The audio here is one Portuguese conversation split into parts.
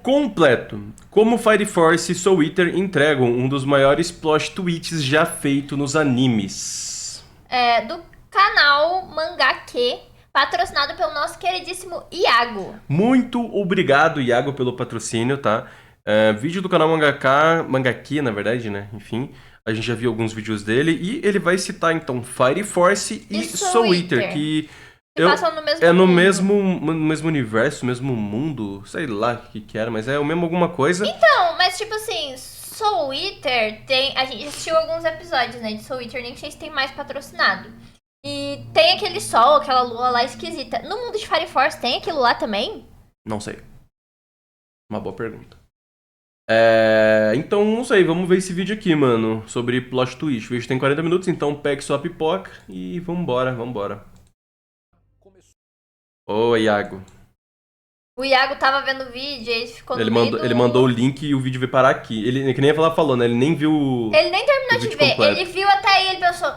completo. Como Fire Force e Soul Eater entregam um dos maiores plot twists já feito nos animes. Do canal Mangá-que, patrocinado pelo nosso queridíssimo Iago. Muito obrigado, Iago, pelo patrocínio, tá? Vídeo do canal Mangá-que, na verdade, né? Enfim, a gente já viu alguns vídeos dele e ele vai citar, então, Fire Force e Soul Eater, que... passam no mesmo no mundo. mesmo universo, mesmo mundo, sei lá o que era, mas é o mesmo alguma coisa. Então, mas tipo assim, Soul Eater tem... A gente assistiu alguns episódios, né, de Soul Eater, nem sei se tem mais patrocinado. E tem aquele sol, aquela lua lá esquisita. No mundo de Fire Force tem aquilo lá também? Não sei. Uma boa pergunta. Então, não sei, vamos ver esse vídeo aqui, mano, sobre plot twist. O vídeo tem 40 minutos, então pegue sua pipoca e vambora. Ô, Iago. O Iago tava vendo o vídeo e ele ficou no Ele mandou o link e o vídeo veio parar aqui. Ele, que nem ela falou, né? Ele nem viu. Ele nem terminou de ver. completo. Ele viu até aí, ele pensou...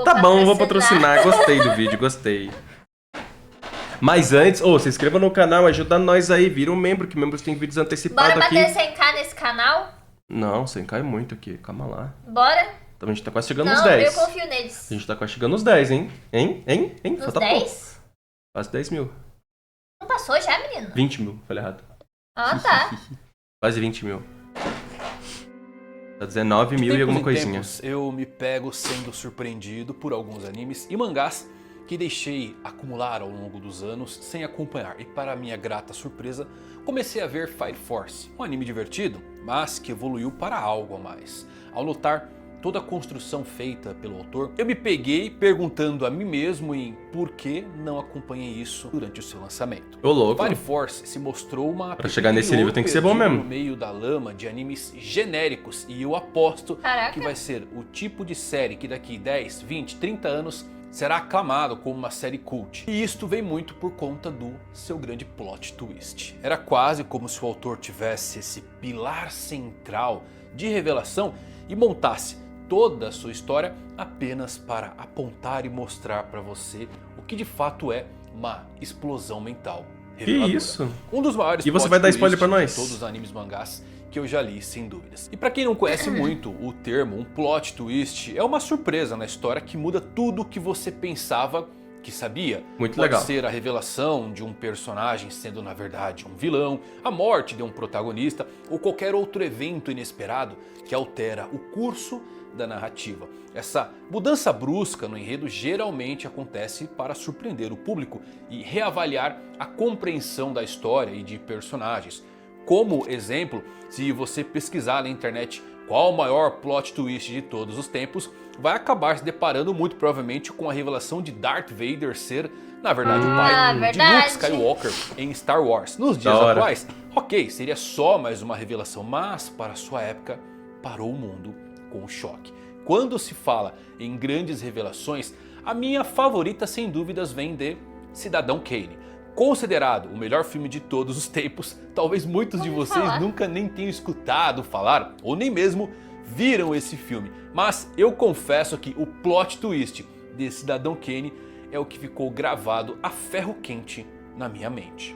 Tá bom, vou patrocinar. Gostei do vídeo, gostei. Mas antes, se inscreva no canal, ajuda nós aí, vira um membro, que membros tem vídeos antecipados aqui. Bora bater 100k nesse canal? Não, 100k é muito aqui, calma lá. Bora? Então a gente tá quase chegando nos 10. Eu confio neles. A gente tá quase chegando nos 10, hein? Nos Falta 10? pouco. Quase 10 mil. Não passou já, menino? 20 mil, falei errado. Ah, tá. Quase 20 mil. Tá 19 mil e alguma coisinha. Eu me pego sendo surpreendido por alguns animes e mangás que deixei acumular ao longo dos anos sem acompanhar. E para minha grata surpresa, comecei a ver Fire Force, um anime divertido, mas que evoluiu para algo a mais. Ao notar toda a construção feita pelo autor, eu me peguei perguntando a mim mesmo em por que não acompanhei isso durante o seu lançamento. Ô, louco. Fire Force se mostrou uma... Pra chegar nesse nível tem que ser bom mesmo. No meio da lama de animes genéricos, e eu aposto que vai ser o tipo de série que daqui 10, 20, 30 anos será aclamado como uma série cult. E isto vem muito por conta do seu grande plot twist. Era quase como se o autor tivesse esse pilar central de revelação e montasse toda a sua história apenas para apontar e mostrar para você o que de fato é uma explosão mental reveladora. Que isso? Um dos maiores E você vai dar spoiler pra nós? de todos os animes mangás que eu já li, sem dúvidas. E pra quem não conhece muito o termo, um plot twist é uma surpresa na história que muda tudo o que você pensava que sabia. Muito Pode legal. ser a revelação de um personagem sendo na verdade um vilão, a morte de um protagonista ou qualquer outro evento inesperado que altera o curso da narrativa. Essa mudança brusca no enredo geralmente acontece para surpreender o público e reavaliar a compreensão da história e de personagens. Como exemplo, se você pesquisar na internet qual o maior plot twist de todos os tempos, vai acabar se deparando muito provavelmente com a revelação de Darth Vader ser, na verdade, o pai de Luke Skywalker em Star Wars. Nos dias atuais, ok, seria só mais uma revelação, mas para sua época parou o mundo com choque. Quando se fala em grandes revelações, a minha favorita sem dúvidas vem de Cidadão Kane. Considerado o melhor filme de todos os tempos, talvez muitos de vocês nunca nem tenham escutado falar ou nem mesmo viram esse filme. Mas eu confesso que o plot twist de Cidadão Kane é o que ficou gravado a ferro quente na minha mente.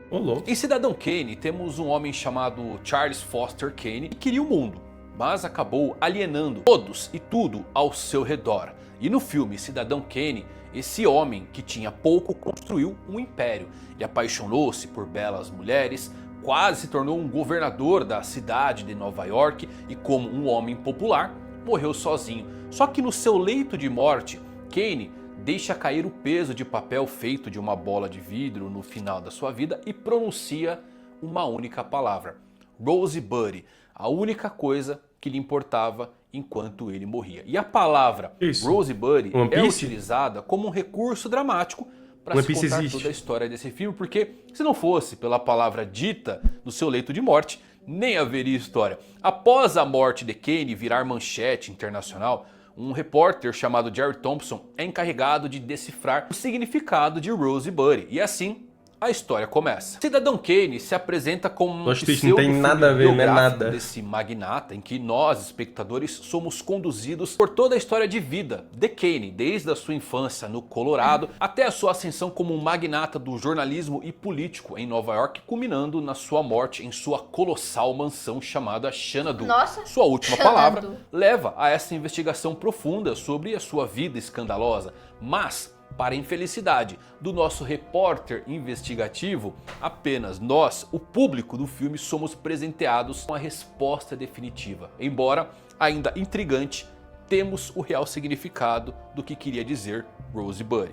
Olô. Em Cidadão Kane temos um homem chamado Charles Foster Kane que queria o mundo, mas acabou alienando todos e tudo ao seu redor. E no filme Cidadão Kane, esse homem que tinha pouco construiu um império. Ele apaixonou-se por belas mulheres, quase se tornou um governador da cidade de Nova York e, como um homem popular, morreu sozinho. Só que no seu leito de morte, Kane deixa cair o peso de papel feito de uma bola de vidro no final da sua vida e pronuncia uma única palavra: Rosebud, a única coisa que lhe importava enquanto ele morria. E a palavra Rosebud é utilizada como um recurso dramático para se contar toda a história desse filme, porque se não fosse pela palavra dita no seu leito de morte, nem haveria história. Após a morte de Kane virar manchete internacional, um repórter chamado Jerry Thompson é encarregado de decifrar o significado de Rosebud. E assim, a história começa. Cidadão Kane se apresenta como um Plot twist, não tem nada a ver, não é nada. desse magnata em que nós, espectadores, somos conduzidos por toda a história de vida de Kane, desde a sua infância no Colorado até a sua ascensão como um magnata do jornalismo e político em Nova York, culminando na sua morte em sua colossal mansão chamada Xanadu. Nossa, Sua última Xanadu. palavra leva a essa investigação profunda sobre a sua vida escandalosa, mas para a infelicidade do nosso repórter investigativo, apenas nós, o público do filme, somos presenteados com a resposta definitiva. Embora ainda intrigante, temos o real significado do que queria dizer Rosebud.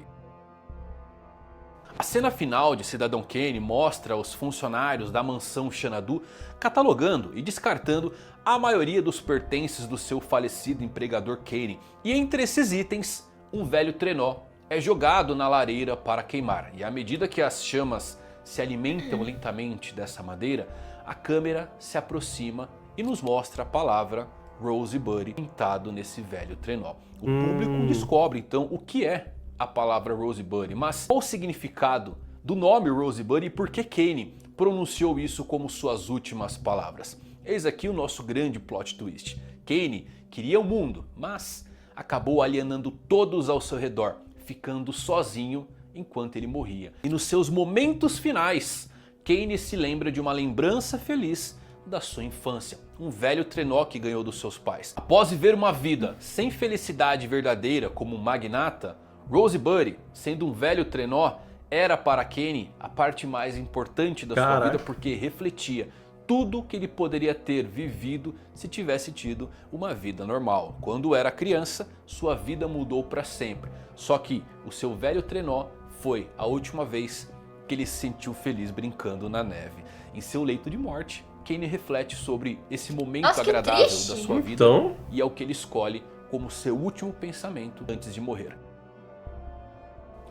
A cena final de Cidadão Kane mostra os funcionários da mansão Xanadu catalogando e descartando a maioria dos pertences do seu falecido empregador Kane. E entre esses itens, um velho trenó é jogado na lareira para queimar. E à medida que as chamas se alimentam lentamente dessa madeira, a câmera se aproxima e nos mostra a palavra Rosebud pintado nesse velho trenó. O público descobre então o que é a palavra Rosebud, mas qual o significado do nome Rosebud e por que Kane pronunciou isso como suas últimas palavras. Eis aqui o nosso grande plot twist. Kane queria o mundo, mas acabou alienando todos ao seu redor, ficando sozinho enquanto ele morria. E nos seus momentos finais, Kane se lembra de uma lembrança feliz da sua infância, um velho trenó que ganhou dos seus pais. Após viver uma vida sem felicidade verdadeira como um magnata, Rosebud, sendo um velho trenó, era para Kane a parte mais importante da sua vida, porque refletia tudo que ele poderia ter vivido se tivesse tido uma vida normal. Quando era criança, sua vida mudou para sempre. Só que o seu velho trenó foi a última vez que ele se sentiu feliz brincando na neve. Em seu leito de morte, Kane reflete sobre esse momento agradável da sua vida e é o que ele escolhe como seu último pensamento antes de morrer.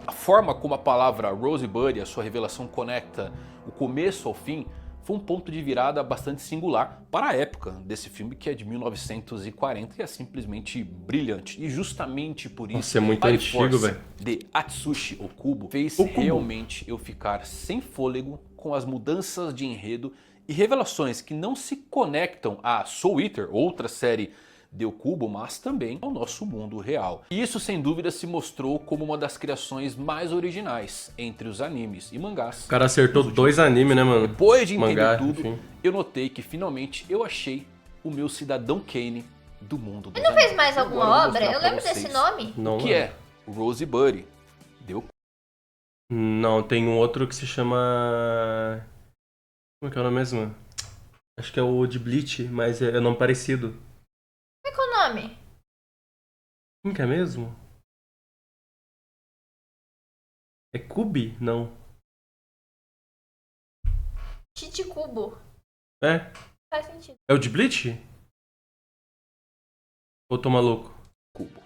A forma como a palavra Rosebud e a sua revelação conecta o começo ao fim foi um ponto de virada bastante singular para a época desse filme, que é de 1940 e é simplesmente brilhante. E justamente por isso, Nossa, é muito antigo, velho. De Atsushi Okubo fez realmente eu ficar sem fôlego com as mudanças de enredo e revelações que não se conectam a Soul Eater, outra série de Okubo, mas também ao nosso mundo real. E isso sem dúvida se mostrou como uma das criações mais originais entre os animes e mangás. O cara acertou 2 animes, né, mano? Depois de entender tudo, eu notei que finalmente eu achei o meu Cidadão Kane do mundo dos Ele não fez animes. mais E alguma agora eu vou obra? mostrar Eu pra lembro vocês desse nome. Não, o que é Rosebud de Okubo. Não, tem um outro que se chama... Como é que é o nome mesmo? Acho que é o de Bleach, mas é nome parecido. Como é que é o nome? Como que é mesmo? É Kubi? Não. Chichicubo. É? Faz sentido. É o de Bleach? Ou tô maluco? Kubo.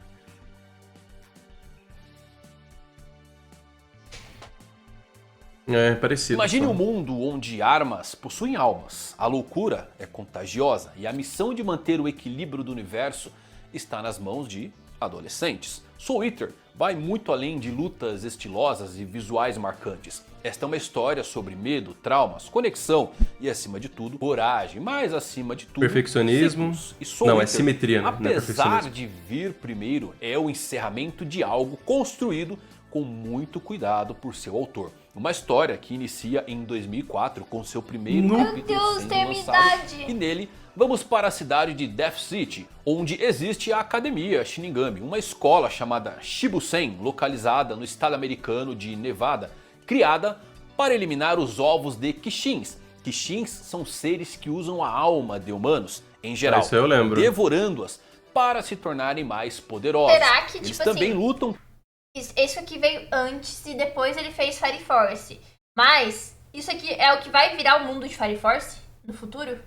É, parecido. Imagine só. um mundo onde armas possuem almas, a loucura é contagiosa e a missão de manter o equilíbrio do universo está nas mãos de adolescentes. Soul Eater vai muito além de lutas estilosas e visuais marcantes. Esta é uma história sobre medo, traumas, conexão e, acima de tudo, coragem. Mas, acima de tudo, perfeccionismo. E Soul Não, é Eater, simetria, né? Não é apesar perfeccionismo. de vir primeiro, é o encerramento de algo construído com muito cuidado por seu autor. Uma história que inicia em 2004 com seu primeiro Meu capítulo Deus, sendo tem a minha lançado. idade. E nele vamos para a cidade de Death City, onde existe a Academia Shinigami, uma escola chamada Shibusen, localizada no estado americano de Nevada, criada para eliminar os ovos de Kishins. Kishins são seres que usam a alma de humanos, em geral, Isso eu lembro. devorando-as para se tornarem mais poderosos. Será que, Eles tipo também assim, lutam. Isso aqui veio antes e depois ele fez Fire Force. Mas isso aqui é o que vai virar o mundo de Fire Force no futuro?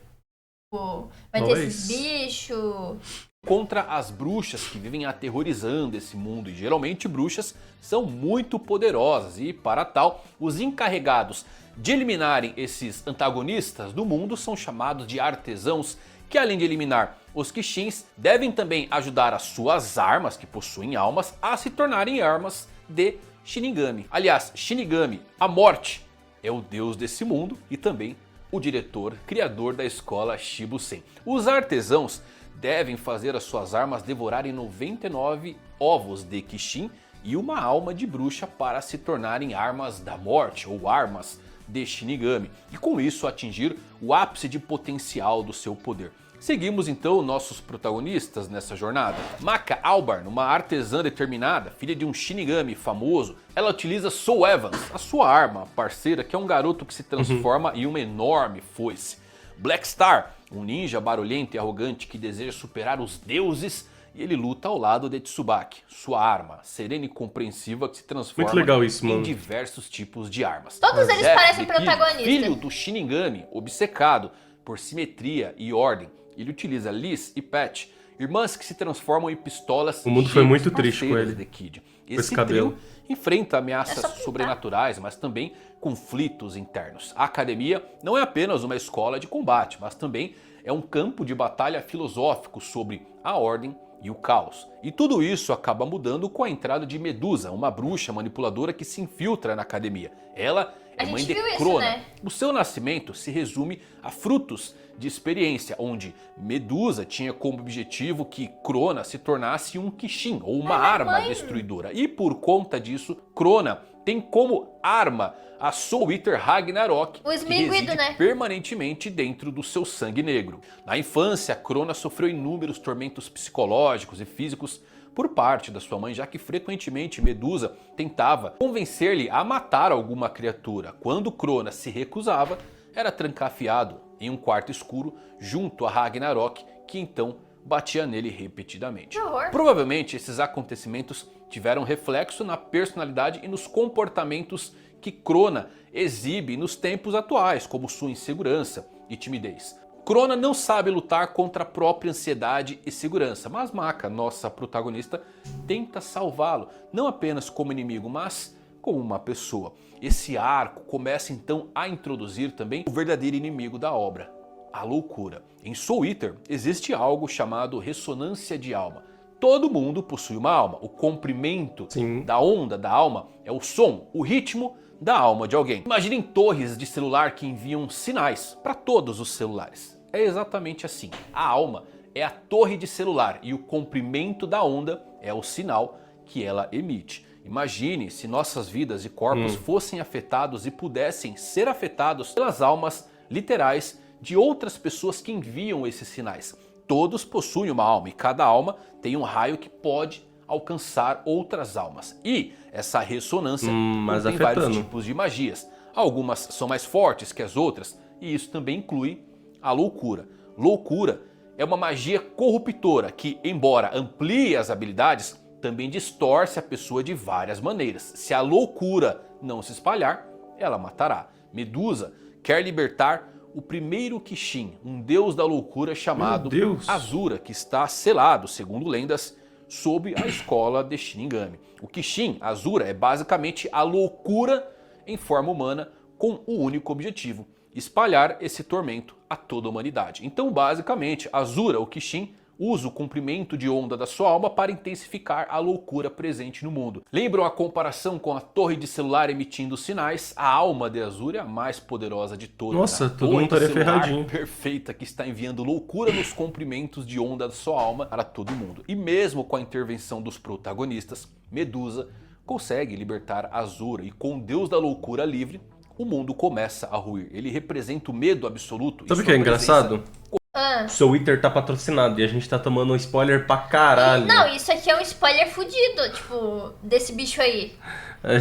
Tipo, vai ter esses bichos. Contra as bruxas que vivem aterrorizando esse mundo. E geralmente bruxas são muito poderosas. E para tal, os encarregados de eliminarem esses antagonistas do mundo são chamados de artesãos, que além de eliminar os Kishins, devem também ajudar as suas armas, que possuem almas, a se tornarem armas de Shinigami. Aliás, Shinigami, a morte, é o deus desse mundo e também o diretor, criador da escola Shibusen. Os artesãos devem fazer as suas armas devorarem 99 ovos de Kishin e uma alma de bruxa para se tornarem armas da morte ou armas de Shinigami, e com isso atingir o ápice de potencial do seu poder. Seguimos então nossos protagonistas nessa jornada. Maka Albarn, uma artesã determinada, filha de um Shinigami famoso, ela utiliza Soul Evans, a sua arma parceira, que é um garoto que se transforma em uma enorme foice. Black Star, um ninja barulhento e arrogante que deseja superar os deuses, e ele luta ao lado de Tsubaki, sua arma, serena e compreensiva que se transforma Muito legal isso, em mano. diversos tipos de armas. Todos eles Jeff parecem the Kid, protagonistas. filho do Shinigami, obcecado por simetria e ordem, ele utiliza Liz e Pat, irmãs que se transformam em pistolas. O mundo foi muito triste com parceiras ele, de Kid. com esse Esse cabelo. trio enfrenta É ameaças só pintar. sobrenaturais, mas também conflitos internos. A academia não é apenas uma escola de combate, mas também é um campo de batalha filosófico sobre a ordem e o caos. E tudo isso acaba mudando com a entrada de Medusa, uma bruxa manipuladora que se infiltra na academia. Ela é A mãe gente de viu isso, Crona. né? O seu nascimento se resume a frutos de experiência, onde Medusa tinha como objetivo que Crona se tornasse um Kishin, ou uma arma mãe. destruidora. E por conta disso, Crona tem como arma a Soul Eater Ragnarok, O que esminguido, reside né? permanentemente dentro do seu sangue negro. Na infância, Crona sofreu inúmeros tormentos psicológicos e físicos por parte da sua mãe, já que frequentemente Medusa tentava convencer-lhe a matar alguma criatura. Quando Crona se recusava, era trancafiado em um quarto escuro junto a Ragnarok, que então batia nele repetidamente. Que horror. Provavelmente esses acontecimentos tiveram reflexo na personalidade e nos comportamentos que Crona exibe nos tempos atuais, como sua insegurança e timidez. Crona não sabe lutar contra a própria ansiedade e segurança, mas Maka, nossa protagonista, tenta salvá-lo, não apenas como inimigo, mas como uma pessoa. Esse arco começa então a introduzir também o verdadeiro inimigo da obra, a loucura. Em Soul Eater existe algo chamado ressonância de alma. Todo mundo possui uma alma. O comprimento Sim. da onda da alma é o som, o ritmo da alma de alguém. Imaginem torres de celular que enviam sinais para todos os celulares. É exatamente assim. A alma é a torre de celular e o comprimento da onda é o sinal que ela emite. Imagine se nossas vidas e corpos fossem afetados e pudessem ser afetados pelas almas literais de outras pessoas que enviam esses sinais. Todos possuem uma alma e cada alma tem um raio que pode alcançar outras almas. E essa ressonância mas tem vários afetando. tipos de magias. Algumas são mais fortes que as outras e isso também inclui a loucura. Loucura é uma magia corruptora que, embora amplie as habilidades, também distorce a pessoa de várias maneiras. Se a loucura não se espalhar, ela matará. Medusa quer libertar o primeiro Kishin, um deus da loucura chamado Meu Deus. Azura, que está selado, segundo lendas, sob a escola de Shinigami. O Kishin, Azura, é basicamente a loucura em forma humana com o único objetivo: espalhar esse tormento a toda a humanidade. Então, basicamente, Azura, o Kishin, usa o comprimento de onda da sua alma para intensificar a loucura presente no mundo. Lembram a comparação com a torre de celular emitindo sinais? A alma de Azura é a mais poderosa de todas. Nossa, A todo torre mundo de estaria celular ferradinho. perfeita que está enviando loucura nos comprimentos de onda da sua alma para todo mundo. E mesmo com a intervenção dos protagonistas, Medusa consegue libertar Azura e com o deus da loucura livre, o mundo começa a ruir. Ele representa o medo absoluto. Sabe e o que é sua presença engraçado? Ah. Soul Eater tá patrocinado e a gente tá tomando um spoiler pra caralho. Não, isso aqui é um spoiler fudido, tipo, desse bicho aí. É,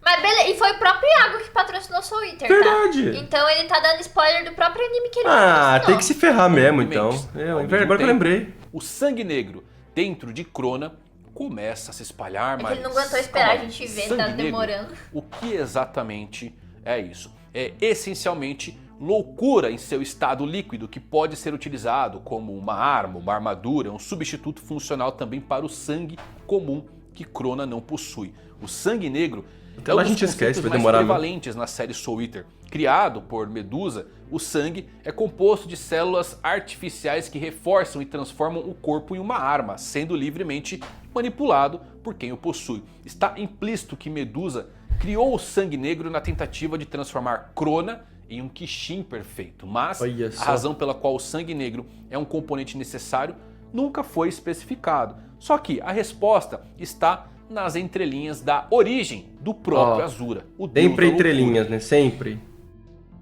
Mas beleza, e foi o próprio Iago que patrocinou Soul Eater, Verdade. tá? Então ele tá dando spoiler do próprio anime que ele Ah, patrocinou. tem que se ferrar mesmo, então. Obviamente. Ao Agora mesmo que eu tempo, lembrei. O sangue negro dentro de Crona começa a se espalhar, É que mas... ele não aguentou esperar calma a aí. gente ver, Sangue tá negro, demorando. O que exatamente é isso? É essencialmente loucura em seu estado líquido que pode ser utilizado como uma arma, uma armadura, um substituto funcional também para o sangue comum que Crona não possui. O sangue negro Até é um lá a dos gente esquece, conceitos vai mais demorar, viu? prevalentes na série Soul Eater. Criado por Medusa, o sangue é composto de células artificiais que reforçam e transformam o corpo em uma arma, sendo livremente manipulado por quem o possui. Está implícito que Medusa criou o sangue negro na tentativa de transformar Crona em um Kishin perfeito. Mas Olha a só. razão pela qual o sangue negro é um componente necessário nunca foi especificado. Só que a resposta está nas entrelinhas da origem do próprio Ó, Azura, o deus Sempre da loucura. entrelinhas, né? Sempre.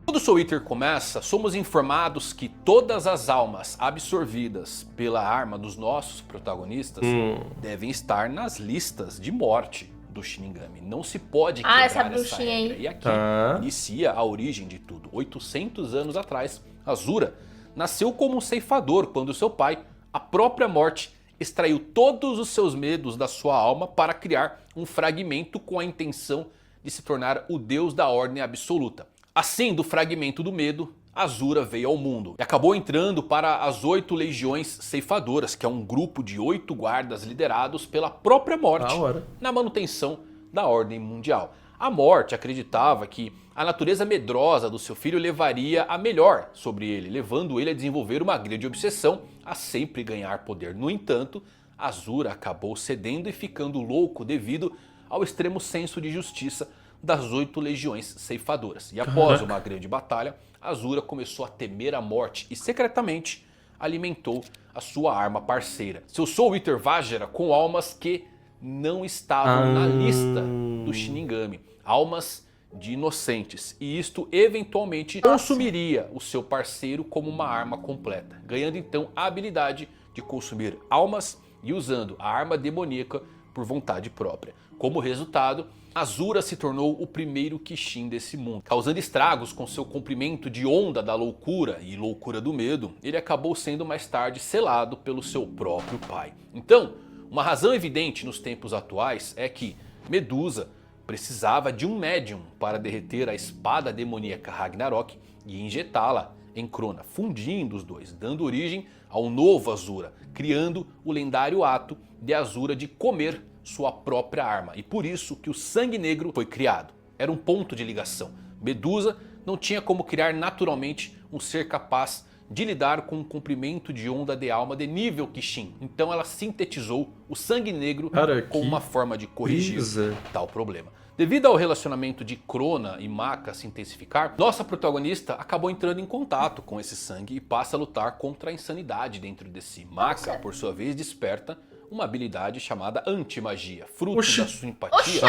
Quando Soul Eater começa, somos informados que todas as almas absorvidas pela arma dos nossos protagonistas devem estar nas listas de morte do Shinigami. Não se pode quebrar essa bruxinha regra. aí. E aqui Tá. inicia a origem de tudo. 800 anos atrás, Azura nasceu como um ceifador quando seu pai, a própria morte, extraiu todos os seus medos da sua alma para criar um fragmento com a intenção de se tornar o deus da ordem absoluta. Assim, do fragmento do medo, Azura veio ao mundo e acabou entrando para as 8 legiões ceifadoras, que é um grupo de 8 guardas liderados pela própria morte Da hora. na manutenção da ordem mundial. A morte acreditava que a natureza medrosa do seu filho levaria a melhor sobre ele, levando ele a desenvolver uma grande obsessão a sempre ganhar poder. No entanto, Azura acabou cedendo e ficando louco devido ao extremo senso de justiça das 8 legiões ceifadoras. E após uma grande batalha, Azura começou a temer a morte e secretamente alimentou a sua arma parceira, seu Soul Eater Vajra, com almas que não estavam na lista do Shinigami, almas de inocentes, e isto eventualmente consumiria o seu parceiro como uma arma completa, ganhando então a habilidade de consumir almas e usando a arma demoníaca por vontade própria. Como resultado, Azura se tornou o primeiro Kishin desse mundo. Causando estragos com seu comprimento de onda da loucura e loucura do medo, ele acabou sendo mais tarde selado pelo seu próprio pai. Então, uma razão evidente nos tempos atuais é que Medusa precisava de um médium para derreter a espada demoníaca Ragnarok e injetá-la em Crona, fundindo os dois, dando origem ao novo Azura, criando o lendário ato de Azura de comer sua própria arma. E por isso que o sangue negro foi criado. Era um ponto de ligação. Medusa não tinha como criar naturalmente um ser capaz de lidar com um comprimento de onda de alma de nível Kishin. Então ela sintetizou o sangue negro como uma forma de corrigir tal problema. Devido ao relacionamento de Crona e Maka se intensificar, nossa protagonista acabou entrando em contato com esse sangue e passa a lutar contra a insanidade dentro de si. Maka, por sua vez, desperta uma habilidade chamada anti-magia, fruto da sua empatia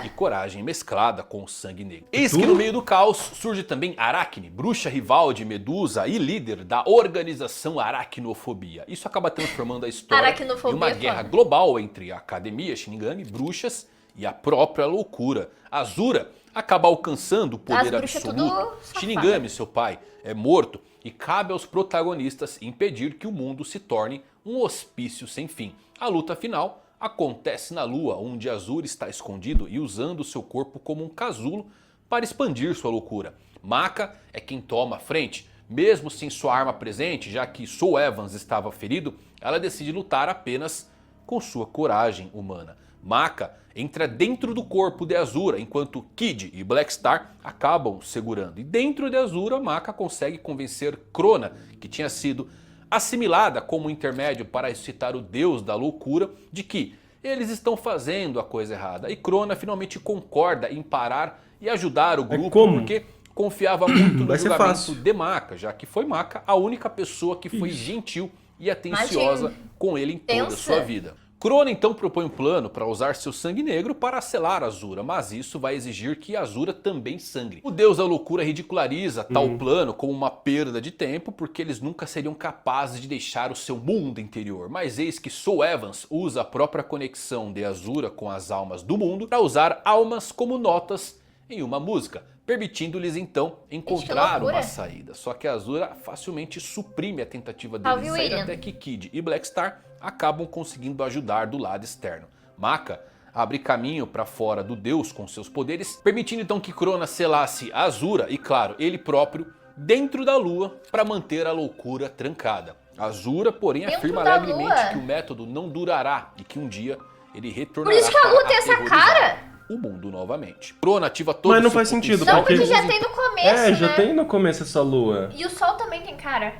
e coragem mesclada com o sangue negro. Eis que no meio do caos surge também Arachne, bruxa rival de Medusa e líder da organização Aracnofobia. Isso acaba transformando a história em uma guerra global entre a Academia Shinigami, bruxas e a própria loucura. Azura acaba alcançando o poder absoluto. Shinigami, seu pai, é morto e cabe aos protagonistas impedir que o mundo se torne um hospício sem fim. A luta final acontece na lua, onde Azura está escondido e usando seu corpo como um casulo para expandir sua loucura. Maka é quem toma a frente. Mesmo sem sua arma presente, já que Soul Evans estava ferido, ela decide lutar apenas com sua coragem humana. Maka entra dentro do corpo de Azura, enquanto Kid e Black Star acabam segurando. E dentro de Azura, Maka consegue convencer Crona, que tinha sido assimilada como intermédio para ressuscitar o deus da loucura, de que eles estão fazendo a coisa errada. E Crona finalmente concorda em parar e ajudar o grupo, porque confiava muito no julgamento de Maka, já que foi Maka a única pessoa que foi gentil e atenciosa com ele em toda a sua vida. Crona então propõe um plano para usar seu sangue negro para selar Azura, mas isso vai exigir que Azura também sangre. O deus da loucura ridiculariza tal plano como uma perda de tempo, porque eles nunca seriam capazes de deixar o seu mundo interior. Mas eis que Soul Evans usa a própria conexão de Azura com as almas do mundo para usar almas como notas em uma música, permitindo-lhes então encontrar uma saída. Só que Azura facilmente suprime a tentativa deles de sair, até que Kid e Black Star acabam conseguindo ajudar do lado externo. Maka abre caminho para fora do deus com seus poderes, permitindo então que Crona selasse Azura e, claro, ele próprio dentro da lua para manter a loucura trancada. Azura, porém, afirma alegremente que o método não durará e que um dia ele retornará. Por isso que a lua tem essa cara! O mundo novamente. Crona ativa todo Mas não faz sentido, não, porque já tem no começo, já tem no começo essa lua. E o sol também tem cara.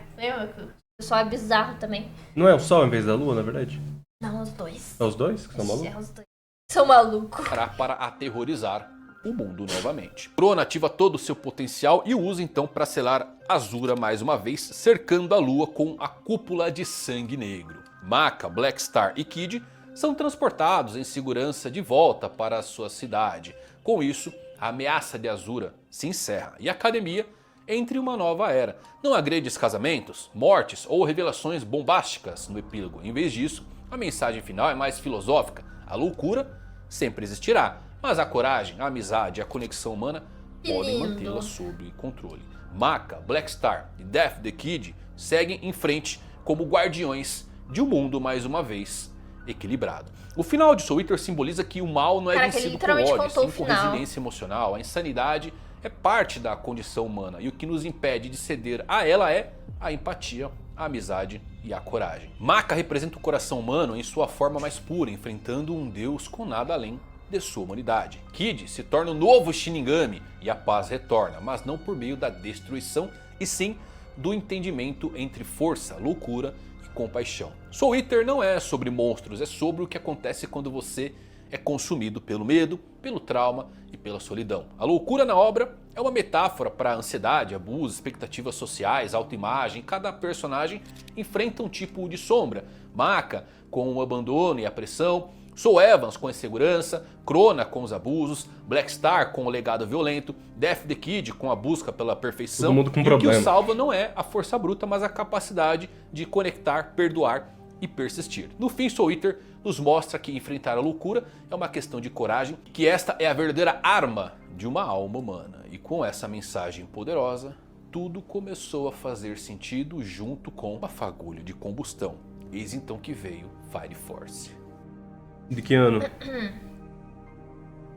O sol é bizarro também. Não é o sol em vez da lua, na verdade? Não, os dois. É os dois que são malucos? É os dois. São malucos. Para aterrorizar o mundo novamente. Crona ativa todo o seu potencial e o usa então para selar Azura mais uma vez, cercando a lua com a cúpula de sangue negro. Maka, Black Star e Kid são transportados em segurança de volta para a sua cidade. Com isso, a ameaça de Azura se encerra e a academia entra em uma nova era. Não há grandes casamentos, mortes ou revelações bombásticas no epílogo. Em vez disso, a mensagem final é mais filosófica. A loucura sempre existirá, mas a coragem, a amizade e a conexão humana podem mantê-la sob controle. Maka, Black Star e Death the Kid seguem em frente como guardiões de um mundo mais uma vez equilibrado. O final de Soul Eater simboliza que o mal não é vencido com ódio, sim com resiliência emocional. A insanidade é parte da condição humana e o que nos impede de ceder a ela é a empatia, a amizade e a coragem. Maka representa o coração humano em sua forma mais pura, enfrentando um deus com nada além de sua humanidade. Kid se torna o novo Shinigami e a paz retorna, mas não por meio da destruição, e sim do entendimento entre força, loucura e compaixão. Soul Eater não é sobre monstros, é sobre o que acontece quando você é consumido pelo medo, pelo trauma e pela solidão. A loucura na obra é uma metáfora para ansiedade, abuso, expectativas sociais, autoimagem. Cada personagem enfrenta um tipo de sombra. Maka com o abandono e a pressão, Soul Evans com a insegurança, Crona com os abusos, Black Star com o legado violento, Death the Kid com a busca pela perfeição. Todo mundo com e problema. O que o salva não é a força bruta, mas a capacidade de conectar, perdoar e persistir. No fim, Soul Eater nos mostra que enfrentar a loucura é uma questão de coragem, que esta é a verdadeira arma de uma alma humana. E com essa mensagem poderosa, tudo começou a fazer sentido junto com uma fagulha de combustão. Eis então que veio Fire Force. De que ano?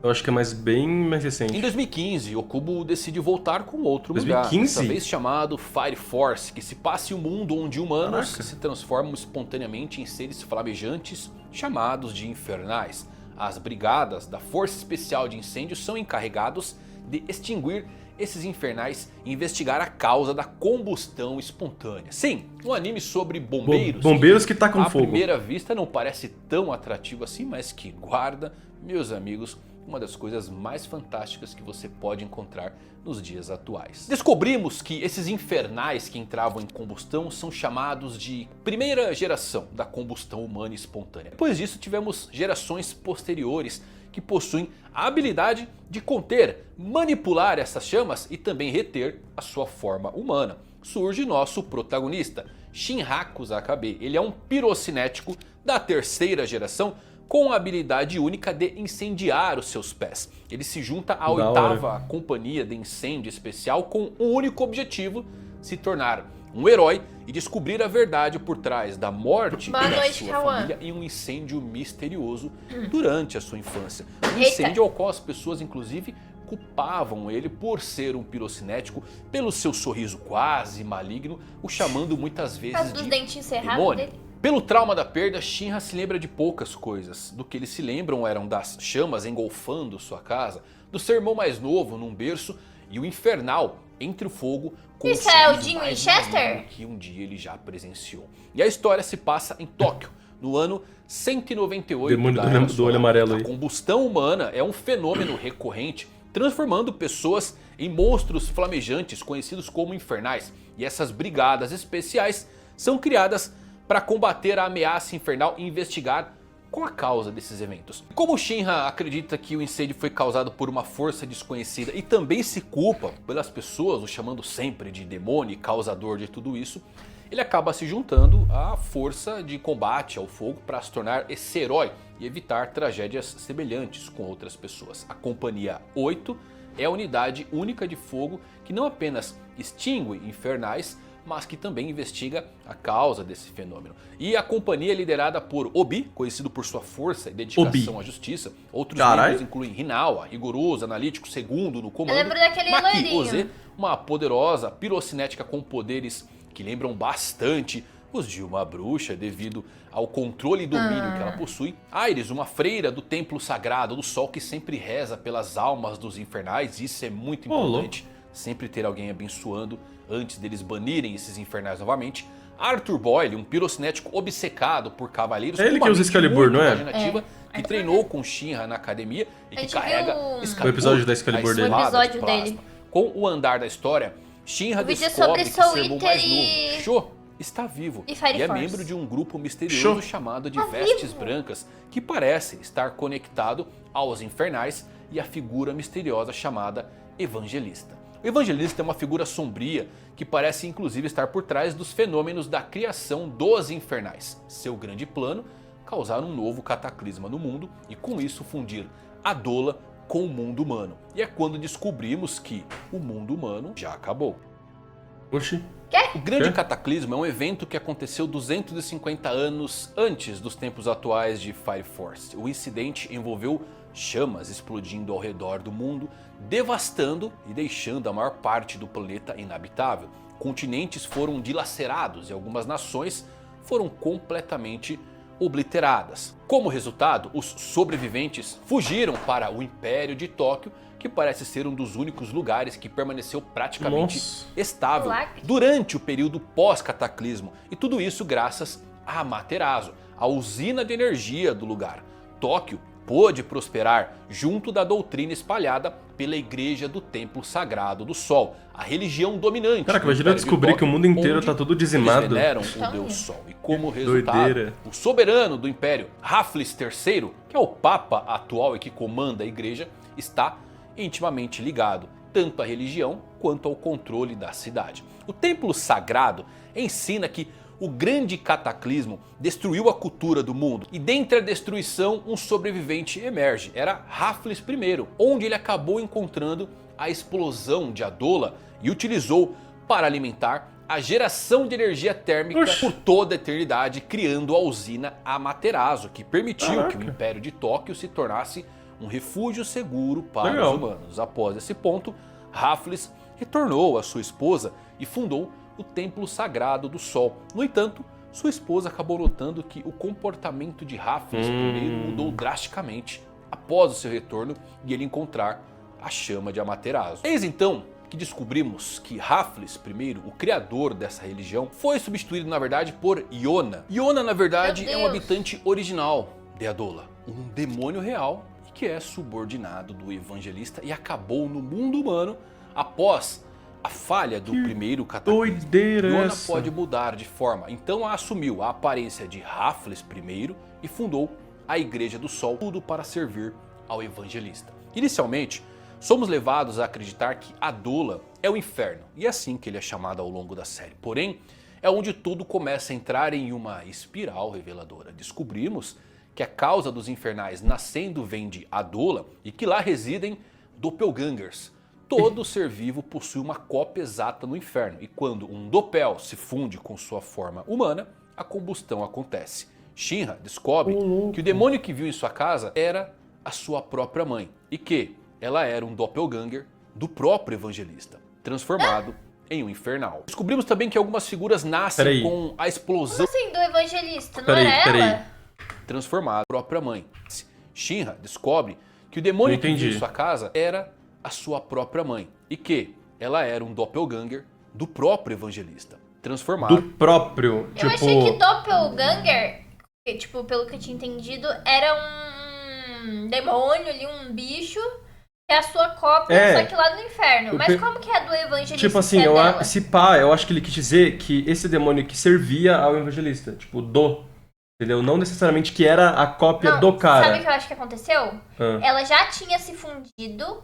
Eu acho que é bem mais recente. Em 2015, Okubo decide voltar com outro 2015? mangá, dessa vez chamado Fire Force, que se passa em um mundo onde humanos Caraca. se transformam espontaneamente em seres flamejantes chamados de infernais. As brigadas da Força Especial de Incêndio são encarregados de extinguir esses infernais e investigar a causa da combustão espontânea. Sim, um anime sobre bombeiros. Bombeiros que tacam à fogo. primeira vista não parece tão atrativo assim, mas que guarda, meus amigos, uma das coisas mais fantásticas que você pode encontrar nos dias atuais. Descobrimos que esses infernais que entravam em combustão são chamados de primeira geração da combustão humana espontânea. Depois disso tivemos gerações posteriores que possuem a habilidade de conter, manipular essas chamas e também reter a sua forma humana. Surge nosso protagonista, Shinhaku Zakabe. Ele é um pirocinético da terceira geração com a habilidade única de incendiar os seus pés. Ele se junta à oitava companhia de incêndio especial com um único objetivo: se tornar um herói e descobrir a verdade por trás da morte da sua família em um incêndio misterioso durante a sua infância. Um incêndio ao qual as pessoas inclusive culpavam ele por ser um pirocinético, pelo seu sorriso quase maligno, o chamando muitas vezes de demônio. Pelo trauma da perda, Shinra se lembra de poucas coisas. Do que eles se lembram eram das chamas engolfando sua casa, do seu irmão mais novo num berço e o infernal entre o fogo com Isso é o Jim Winchester? Que um dia ele já presenciou. E a história se passa em Tóquio, no ano 198 Demônio da Era do olho amarelo aí. A combustão humana é um fenômeno recorrente, transformando pessoas em monstros flamejantes conhecidos como infernais. E essas brigadas especiais são criadas para combater a ameaça infernal e investigar qual a causa desses eventos. Como Shinra acredita que o incêndio foi causado por uma força desconhecida e também se culpa pelas pessoas, o chamando sempre de demônio e causador de tudo isso, ele acaba se juntando à força de combate ao fogo para se tornar esse herói e evitar tragédias semelhantes com outras pessoas. A Companhia 8 é a unidade única de fogo que não apenas extingue infernais, mas que também investiga a causa desse fenômeno. E a companhia é liderada por Obi, conhecido por sua força e dedicação à justiça. Outros membros incluem Hinawa, rigoroso, analítico, segundo no comando. Eu lembro daquele Maki Oze, uma poderosa pirocinética com poderes que lembram bastante os de uma bruxa devido ao controle e domínio que ela possui. Aires, uma freira do templo sagrado do sol que sempre reza pelas almas dos infernais, isso é muito importante. sempre ter alguém abençoando antes deles banirem esses infernais novamente. Arthur Boyle, um pirocinético obcecado por cavaleiros, É ele que usa Excalibur, não é? Imaginativa, que treinou com Shinra na academia e que carrega O episódio da Excalibur dele. O episódio dele. Com o andar da história, Shinra descobre que seu irmão mais novo, Sho, está vivo e é membro de um grupo misterioso chamado de Vestes Brancas, que parece estar conectado aos infernais e a figura misteriosa chamada Evangelista. O Evangelista é uma figura sombria que parece inclusive estar por trás dos fenômenos da criação dos infernais. Seu grande plano, causar um novo cataclisma no mundo e com isso fundir Adola com o mundo humano. E é quando descobrimos que o mundo humano já acabou. Oxi. O grande cataclismo é um evento que aconteceu 250 anos antes dos tempos atuais de Fire Force. O incidente envolveu chamas explodindo ao redor do mundo, devastando e deixando a maior parte do planeta inabitável. Continentes foram dilacerados e algumas nações foram completamente obliteradas. Como resultado, os sobreviventes fugiram para o Império de Tóquio, que parece ser um dos únicos lugares que permaneceu praticamente estável durante o período pós-cataclismo. E tudo isso graças a Amaterasu, a usina de energia do lugar. Tóquio pôde prosperar junto da doutrina espalhada pela Igreja do Templo Sagrado do Sol, a religião dominante. Caraca, imagina descobrir que o mundo inteiro tá todo dizimado. Eles veneram o Deus Sol e como resultado, o soberano do Império, Raffles III, que é o Papa atual e que comanda a Igreja, está intimamente ligado tanto à religião quanto ao controle da cidade. O Templo Sagrado ensina que o grande cataclismo destruiu a cultura do mundo e dentre a destruição um sobrevivente emerge. Era Raffles I, onde ele acabou encontrando a explosão de Adola e utilizou para alimentar a geração de energia térmica por toda a eternidade, criando a usina Amaterasu, que permitiu que o Império de Tóquio se tornasse um refúgio seguro para os humanos. Após esse ponto, Raffles retornou à sua esposa e fundou o Templo Sagrado do Sol. No entanto, sua esposa acabou notando que o comportamento de Raffles I mudou drasticamente após o seu retorno e ele encontrar a chama de Amaterasu. Eis então que descobrimos que Raffles I, o criador dessa religião, foi substituído na verdade por Yona. Yona na verdade é um habitante original de Adola, um demônio real que é subordinado do Evangelista e acabou no mundo humano após a falha do primeiro cataclismo. Yona pode mudar de forma, então assumiu a aparência de Raffles I e fundou a Igreja do Sol, tudo para servir ao Evangelista. Inicialmente, somos levados a acreditar que Adola é o inferno, e é assim que ele é chamado ao longo da série. Porém, é onde tudo começa a entrar em uma espiral reveladora. Descobrimos que a causa dos infernais nascendo vem de Adola e que lá residem doppelgangers. Todo ser vivo possui uma cópia exata no inferno e quando um doppel se funde com sua forma humana, a combustão acontece. Shinra descobre que o demônio que viu em sua casa era a sua própria mãe e que ela era um doppelganger do próprio Evangelista, transformado em um infernal. Descobrimos também que algumas figuras nascem com a explosão. Como assim do Evangelista? Não era ela? Transformado a própria mãe. Shinra descobre que o demônio que viu em sua casa era a sua própria mãe e que ela era um doppelganger do próprio Evangelista, transformado. Do próprio, Eu achei que doppelganger, tipo, pelo que eu tinha entendido, era um demônio ali, um bicho, que é a sua cópia, só que lá no inferno. Mas como que é do Evangelista? Tipo assim, eu acho que ele quis dizer que esse demônio que servia ao Evangelista, tipo, entendeu? Não necessariamente que era a cópia do cara. Sabe o que eu acho que aconteceu? Ela já tinha se fundido.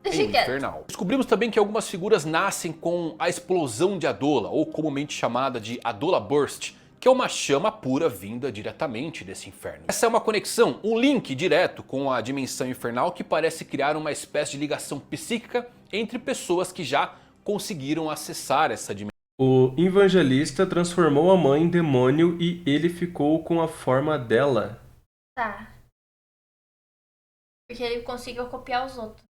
Infernal. Descobrimos também que algumas figuras nascem com a explosão de Adola, ou comumente chamada de Adola Burst, que é uma chama pura vinda diretamente desse inferno. Essa é uma conexão, um link direto com a dimensão infernal que parece criar uma espécie de ligação psíquica entre pessoas que já conseguiram acessar essa dimensão. O Evangelista transformou a mãe em demônio e ele ficou com a forma dela. Tá. Porque ele conseguiu copiar os outros.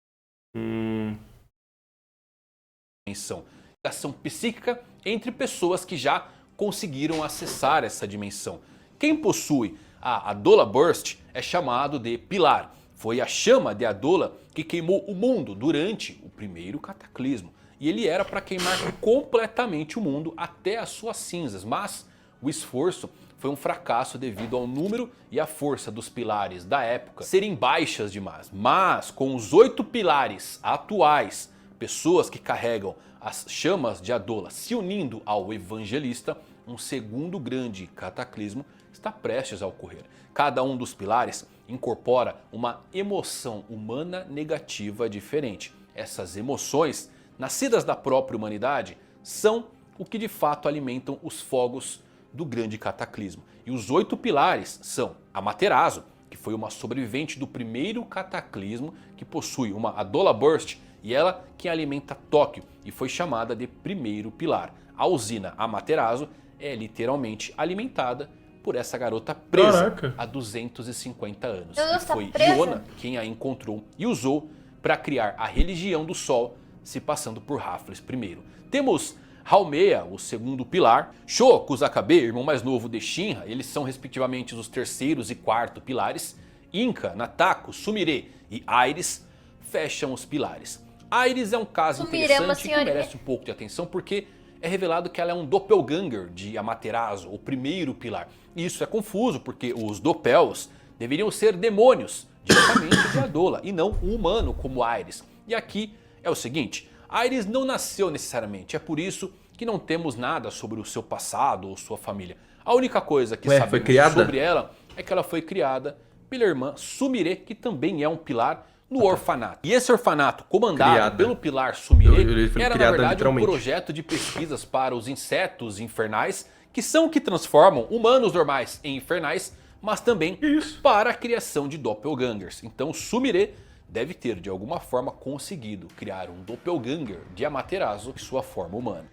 Ligação psíquica entre pessoas que já conseguiram acessar essa dimensão. Quem possui a Adola Burst é chamado de Pilar. Foi a chama de Adola que queimou o mundo durante o primeiro cataclismo. E ele era para queimar completamente o mundo até as suas cinzas. Mas o esforço foi um fracasso devido ao número e à força dos pilares da época serem baixas demais. Mas com os 8 pilares atuais, pessoas que carregam as chamas de Adola se unindo ao evangelista, um segundo grande cataclismo está prestes a ocorrer. Cada um dos pilares incorpora uma emoção humana negativa diferente. Essas emoções, nascidas da própria humanidade, são o que de fato alimentam os fogos do grande cataclismo. E os 8 pilares são Amaterasu, que foi uma sobrevivente do primeiro cataclismo, que possui uma Adola Burst, e ela que alimenta Tóquio e foi chamada de primeiro pilar. A usina Amaterasu é literalmente alimentada por essa garota presa há 250 anos. E foi Iona quem a encontrou e usou para criar a religião do Sol, se passando por Raffles I. Temos Haumea, o segundo pilar, Sho Kusakabe, irmão mais novo de Shinra, eles são respectivamente os terceiros e quarto pilares, Inca, Natako, Sumire e Aires fecham os pilares. Aires é um caso interessante que merece um pouco de atenção porque é revelado que ela é um doppelganger de Amaterasu, o primeiro pilar. E isso é confuso porque os doppels deveriam ser demônios diretamente de Adola e não um humano como Aires. E aqui é o seguinte, Aires não nasceu necessariamente, é por isso que não temos nada sobre o seu passado ou sua família. A única coisa que sabemos sobre ela é que ela foi criada pela irmã Sumire, que também é um pilar no orfanato. E esse orfanato, comandado pelo pilar Sumire, era na verdade um projeto de pesquisas para os insetos infernais, que são o que transformam humanos normais em infernais, mas também para a criação de doppelgangers. Então Sumire deve ter de alguma forma conseguido criar um doppelganger de Amaterasu em sua forma humana.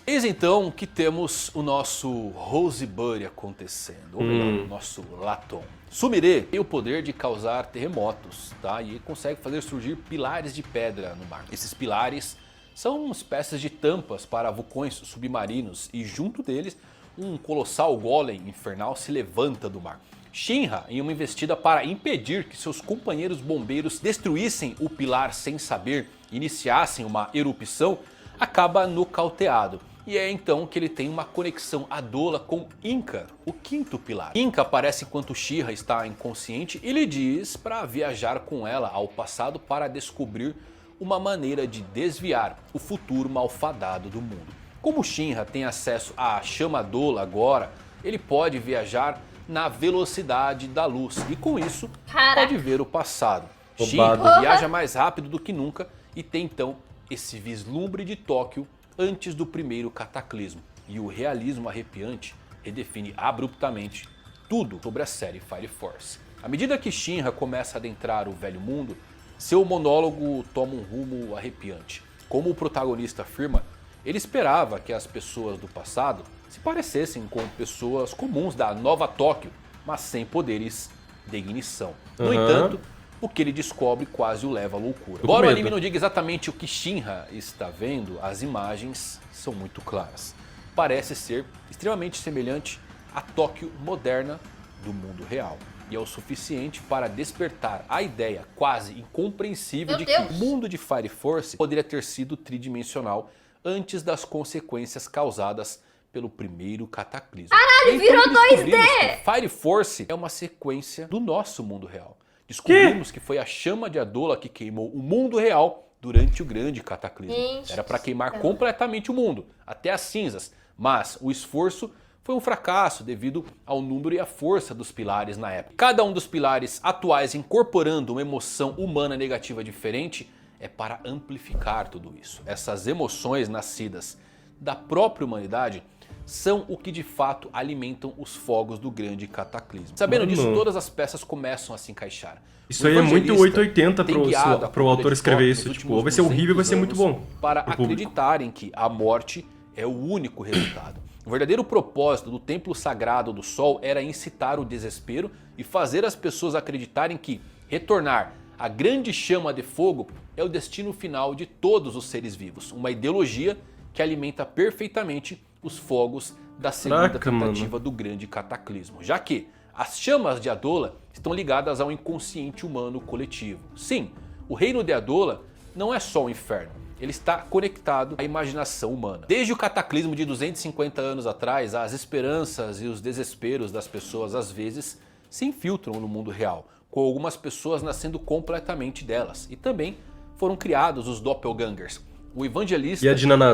Eis então que temos o nosso Rosebud acontecendo, ou melhor, o nosso Laton. Sumire tem o poder de causar terremotos, tá? E consegue fazer surgir pilares de pedra no mar. Esses pilares são espécies de tampas para vulcões submarinos e junto deles um colossal golem infernal se levanta do mar. Shinra, em uma investida para impedir que seus companheiros bombeiros destruíssem o pilar sem saber e iniciassem uma erupção, acaba nocauteado. E é então que ele tem uma conexão Adola com Inca, o quinto pilar. Inca aparece enquanto Shinra está inconsciente e lhe diz para viajar com ela ao passado para descobrir uma maneira de desviar o futuro malfadado do mundo. Como Shinra tem acesso à chama Adola agora, ele pode viajar na velocidade da luz e com isso pode ver o passado. Shinra viaja mais rápido do que nunca e tem então esse vislumbre de Tóquio antes do primeiro cataclismo. E o realismo arrepiante redefine abruptamente tudo sobre a série Fire Force. À medida que Shinra começa a adentrar o velho mundo, seu monólogo toma um rumo arrepiante. Como o protagonista afirma, ele esperava que as pessoas do passado se parecessem com pessoas comuns da nova Tóquio, mas sem poderes de ignição. No entanto, o que ele descobre quase o leva à loucura. Embora o anime não diga exatamente o que Shinra está vendo, as imagens são muito claras. Parece ser extremamente semelhante à Tóquio moderna do mundo real. E é o suficiente para despertar a ideia quase incompreensível de que o mundo de Fire Force poderia ter sido tridimensional antes das consequências causadas pelo primeiro cataclismo. Caralho, virou 2D! Fire Force é uma sequência do nosso mundo real. Descobrimos que foi a chama de Adola que queimou o mundo real durante o grande cataclismo. Era para queimar completamente o mundo, até as cinzas. Mas o esforço foi um fracasso devido ao número e à força dos pilares na época. Cada um dos pilares atuais incorporando uma emoção humana negativa diferente é para amplificar tudo isso. Essas emoções nascidas da própria humanidade são o que de fato alimentam os fogos do grande cataclismo. Sabendo disso, todas as peças começam a se encaixar. Isso aí é muito 880 pro autor escrever isso. Tipo, ou vai ser horrível ou vai ser muito bom. Para acreditarem que a morte é o único resultado. O verdadeiro propósito do templo sagrado do sol era incitar o desespero e fazer as pessoas acreditarem que retornar à grande chama de fogo é o destino final de todos os seres vivos. Uma ideologia que alimenta perfeitamente os fogos da segunda tentativa do grande cataclismo. Já que As chamas de Adola estão ligadas ao inconsciente humano coletivo. Sim, o reino de Adola não é só o inferno, ele está conectado à imaginação humana. Desde o cataclismo de 250 anos atrás, as esperanças e os desesperos das pessoas às vezes se infiltram no mundo real, com algumas pessoas nascendo completamente delas. E também foram criados os doppelgangers. O evangelista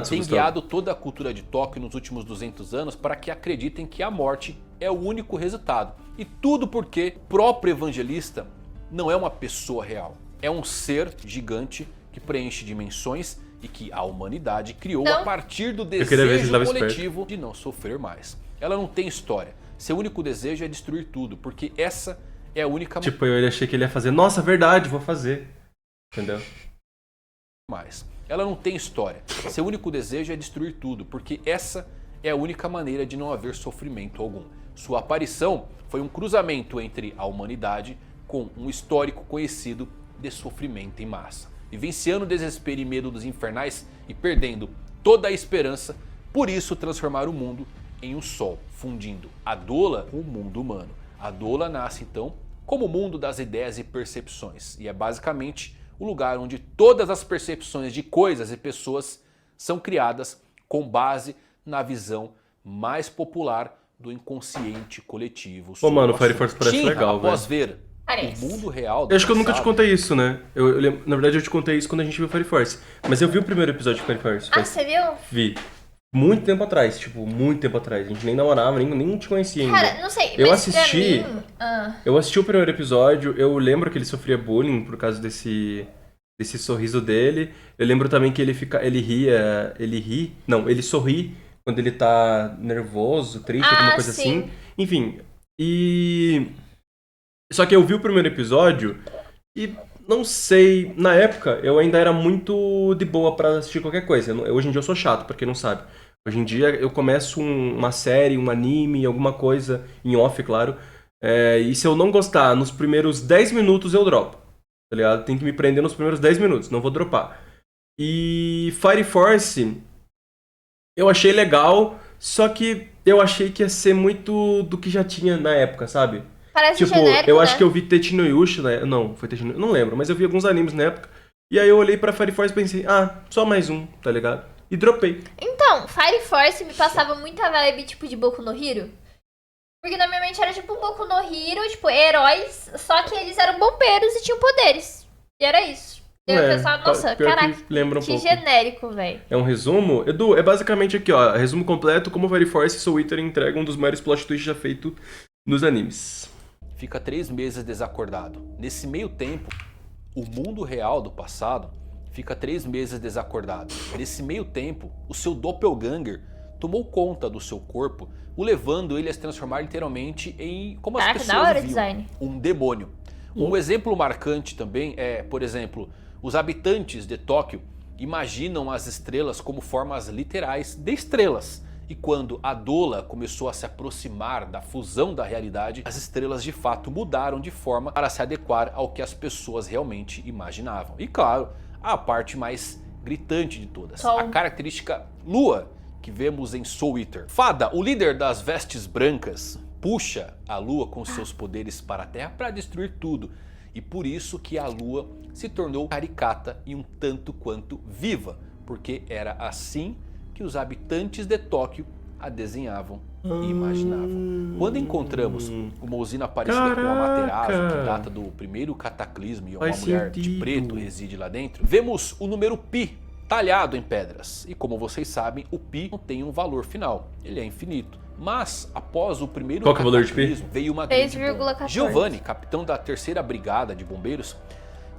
tem guiado toda a cultura de Tóquio nos últimos 200 anos para que acreditem que a morte é o único resultado. E tudo porque o próprio evangelista não é uma pessoa real. É um ser gigante que preenche dimensões e que a humanidade criou a partir do desejo coletivo de não sofrer mais. Ela não tem história. Seu único desejo é destruir tudo, porque essa é a única... Tipo, eu achei que ele ia fazer, nossa, verdade, vou fazer. Entendeu? Ela não tem história. Seu único desejo é destruir tudo, porque essa é a única maneira de não haver sofrimento algum. Sua aparição foi um cruzamento entre a humanidade com um histórico conhecido de sofrimento em massa. Vivenciando o desespero e medo dos infernais e perdendo toda a esperança, por isso transformar o mundo em um sol, fundindo Adola com o mundo humano. Adola nasce então como o mundo das ideias e percepções, e é basicamente o lugar onde todas as percepções de coisas e pessoas são criadas com base na visão mais popular do inconsciente coletivo. Pô, mano, o Fire Force parece legal, após ver o mundo real do eu acho que eu nunca te contei isso, né? Na verdade, eu te contei isso quando a gente viu Fire Force. Mas eu vi o primeiro episódio de Fire Force. Ah, você viu? Vi. Muito tempo atrás, tipo, muito tempo atrás. A gente nem namorava, nem te conhecia ainda. Cara, não sei, eu mas assisti, pra mim... Eu assisti o primeiro episódio, eu lembro que ele sofria bullying por causa desse sorriso dele. Eu lembro também que ele sorri quando ele tá nervoso, triste, alguma coisa assim. Enfim, só que eu vi o primeiro episódio e não sei, na época eu ainda era muito de boa pra assistir qualquer coisa. Hoje em dia eu sou chato, pra quem não sabe. Hoje em dia eu começo uma série, um anime, alguma coisa, em off, claro. E se eu não gostar nos primeiros 10 minutos eu dropo. Tá ligado? Tem que me prender nos primeiros 10 minutos, não vou dropar. E Fire Force eu achei legal, só que eu achei que ia ser muito do que já tinha na época, sabe? Parece tipo, genérico, eu né? acho que eu vi Tetsuno Yushi, né? Não, foi Tetsuno, não lembro, mas eu vi alguns animes na época. E aí eu olhei pra Fire Force e pensei, só mais um, tá ligado? E dropei. Então, Fire Force me passava muita vibe, tipo, de Boku no Hero. Porque normalmente era tipo um Boku no Hero, tipo, heróis, só que eles eram bombeiros e tinham poderes. E era isso. E eu pensava, nossa, caraca, que genérico, velho. É um resumo? Edu, é basicamente aqui, ó, resumo completo, como Fire Force e Soul Eater entregam um dos maiores plot twists já feito nos animes. Fica 3 meses desacordado. Nesse meio tempo, o mundo real do passado fica 3 meses desacordado. Nesse meio tempo, o seu doppelganger tomou conta do seu corpo, o levando ele a se transformar literalmente em, como as pessoas viam, um demônio. Um exemplo marcante também é, por exemplo, os habitantes de Tóquio imaginam as estrelas como formas literais de estrelas. E quando Adola começou a se aproximar da fusão da realidade, as estrelas de fato mudaram de forma para se adequar ao que as pessoas realmente imaginavam. E claro, a parte mais gritante de todas, a característica lua que vemos em Soul Eater. Fada, o líder das vestes brancas, puxa a lua com seus poderes para a terra para destruir tudo. E por isso que a lua se tornou caricata e um tanto quanto viva, porque era assim que os habitantes de Tóquio a desenhavam e imaginavam. Quando encontramos uma usina parecida com uma Materazo, que data do primeiro cataclismo e uma mulher de preto reside lá dentro, vemos o número Pi talhado em pedras. E como vocês sabem, o Pi não tem um valor final, ele é infinito. Mas após o primeiro cataclismo veio uma grande bomba. Giovanni, capitão da 3ª Brigada de Bombeiros,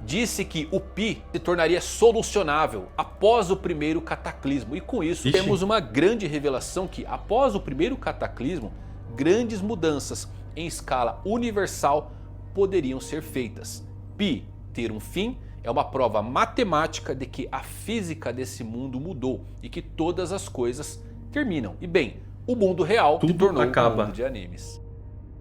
disse que o Pi se tornaria solucionável após o primeiro cataclismo. E com isso temos uma grande revelação que após o primeiro cataclismo, grandes mudanças em escala universal poderiam ser feitas. Pi ter um fim é uma prova matemática de que a física desse mundo mudou e que todas as coisas terminam. E bem, o mundo real se tornou um mundo de animes.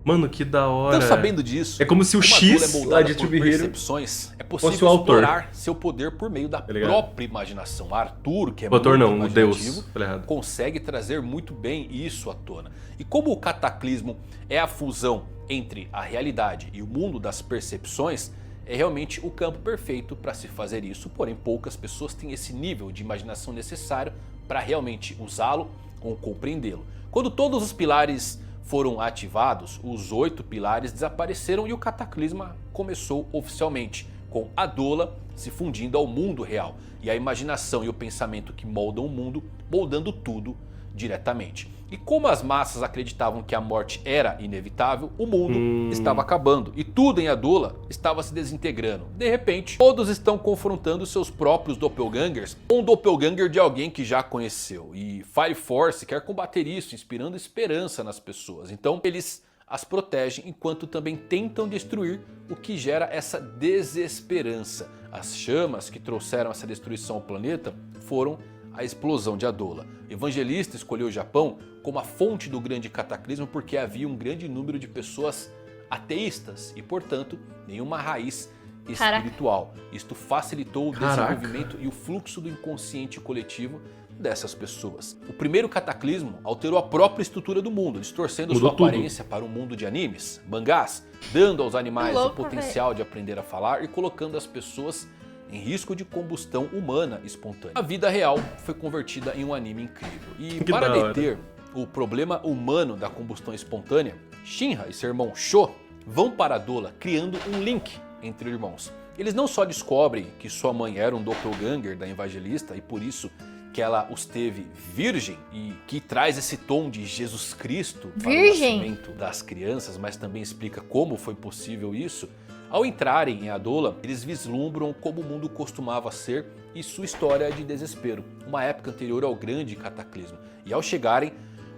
Mano, que da hora. Então, sabendo disso, É como se o como a X Dula é lá moldada de por Tomb Raider percepções, é fosse possível o autor. explorar seu poder por meio da ligado? própria imaginação. Arthur, que é O autor muito não, o imaginativo, Deus. Tá ligado? consegue trazer muito bem isso à tona. E como o cataclismo é a fusão entre a realidade e o mundo das percepções, é realmente o campo perfeito para se fazer isso, porém poucas pessoas têm esse nível de imaginação necessário para realmente usá-lo ou compreendê-lo. Quando todos os pilares foram ativados, os 8 pilares desapareceram e o cataclisma começou oficialmente, com Adola se fundindo ao mundo real e a imaginação e o pensamento que moldam o mundo, moldando tudo diretamente. E como as massas acreditavam que a morte era inevitável, o mundo estava acabando e tudo em Adola estava se desintegrando. De repente, todos estão confrontando seus próprios doppelgangers, um doppelganger de alguém que já conheceu. E Fire Force quer combater isso, inspirando esperança nas pessoas. Então eles as protegem enquanto também tentam destruir o que gera essa desesperança. As chamas que trouxeram essa destruição ao planeta foram a explosão de Adola. O evangelista escolheu o Japão como a fonte do grande cataclismo porque havia um grande número de pessoas ateístas e, portanto, nenhuma raiz espiritual. Isto facilitou o desenvolvimento e o fluxo do inconsciente coletivo dessas pessoas. O primeiro cataclismo alterou a própria estrutura do mundo, distorcendo sua aparência para um mundo de animes, mangás, dando aos animais o potencial de aprender a falar e colocando as pessoas em risco de combustão humana espontânea. A vida real foi convertida em um anime incrível. E para deter o problema humano da combustão espontânea, Shinra e seu irmão Sho vão para Adola, criando um link entre irmãos. Eles não só descobrem que sua mãe era um doppelganger da evangelista e por isso que ela os teve virgem e que traz esse tom de Jesus Cristo para o nascimento das crianças, mas também explica como foi possível isso. Ao entrarem em Adola, eles vislumbram como o mundo costumava ser e sua história de desespero, uma época anterior ao grande cataclismo. E ao chegarem,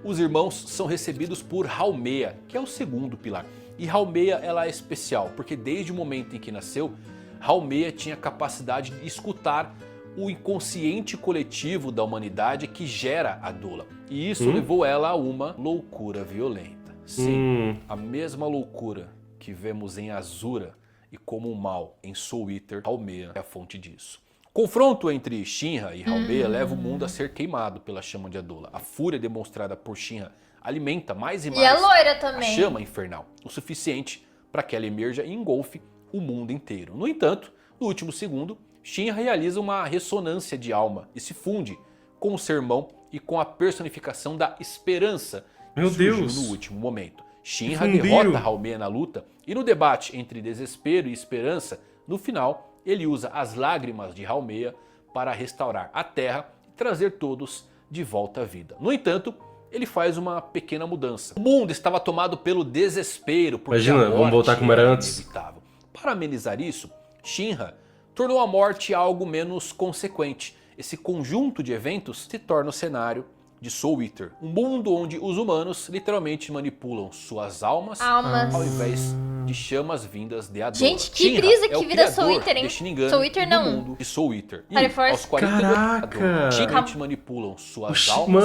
os irmãos são recebidos por Haumea, que é o segundo pilar. E Haumea ela é especial, porque desde o momento em que nasceu, Haumea tinha a capacidade de escutar o inconsciente coletivo da humanidade que gera Adola. E isso levou ela a uma loucura violenta. Sim, a mesma loucura que vemos em Azura e como o mal em Soul Eater, Haumea é a fonte disso. O confronto entre Shinra e Haumea leva o mundo a ser queimado pela chama de Adola. A fúria demonstrada por Shinra alimenta mais e mais a loira também. A chama infernal, o suficiente para que ela emerja e engolfe o mundo inteiro. No entanto, no último segundo, Shinra realiza uma ressonância de alma e se funde com o seu irmão e com a personificação da esperança que surgiu no último momento. Shinra derrota Haumea na luta e no debate entre desespero e esperança, no final ele usa as lágrimas de Haumea para restaurar a Terra e trazer todos de volta à vida. No entanto, ele faz uma pequena mudança. O mundo estava tomado pelo desespero porque Imagina, vamos voltar como era antes. Inevitável. Para amenizar isso, Shinra tornou a morte algo menos consequente. Esse conjunto de eventos se torna o cenário de Soul Eater, um mundo onde os humanos literalmente manipulam suas almas ao invés de chamas vindas de Adola. Gente, que brisa que vira Soul Eater, hein? Soul Eater não. Mundo de Soul Eater. E aos 42 Shinra manipulam suas almas